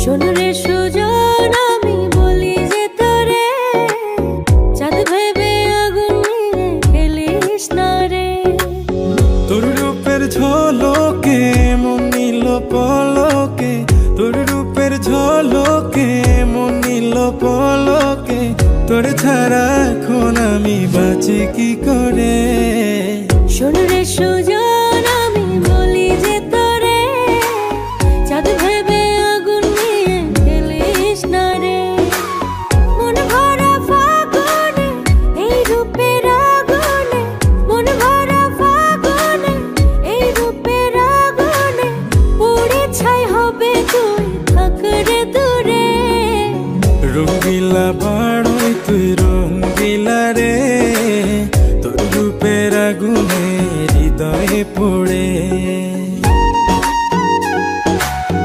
শোনো রে সুজন আমি বলি যে তোরে, চাঁদ ভেবে আগুন নিয়ে খেলিস না রে। তোর রূপের ঝলকে মন নিল পলকে, তোর রূপের ঝলকে মন নিল পলকে, তোর ছাড়া এখন আমি বাঁচি কি করে। শোনো রে সুজন আমি বলি যে তোরে, চাঁদ ভেবে আগুন নিয়ে খেলিস না রে। মন ভরা ফাগুনে এই রূপের আগুনে, মন ভরা ফাগুনে এই রূপের আগুনে, পুড়ে ছাই হবে তুই থাক রে দূরে। রঙ্গিলা